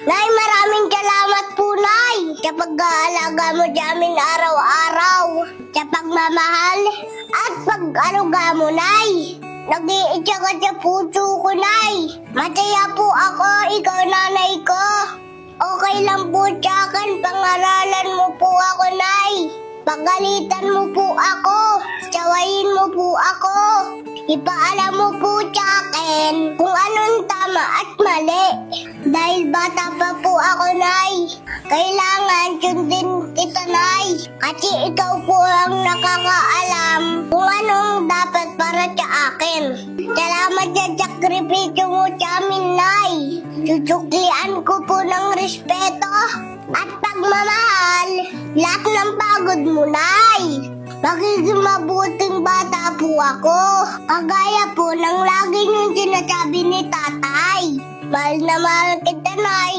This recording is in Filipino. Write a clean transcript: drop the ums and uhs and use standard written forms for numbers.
Nay, maraming salamat po, Nay, sa pag-aalaga mo sa amin araw-araw, sa pagmamahal at pag-aruga mo, Nay. Nag-iitsa ka sa puso ko, Nay. Masaya po ako, ikaw nanay ko. Okay lang po sa akin, pangaralan mo po ako, Nay. Pagalitan mo po ako, sawayin mo po ako. Ipaalam mo po sa akin kung anong tama at mali. Dahil bata pa po ako, Nay. Kailangan sundin kita, Nay. Kasi ikaw po ang nakakaalam kung anong dapat para sa akin. Salamat sa sakripisyo mo sa amin, Nay. Susuklian ko po ng respeto at pagmamahal lahat ng pagod mo, Nay. Magiging mabuting bata po ako. Kagaya po ng lagi niyong sinasabi ni Tatay. Mahal na mahal kita, Nay.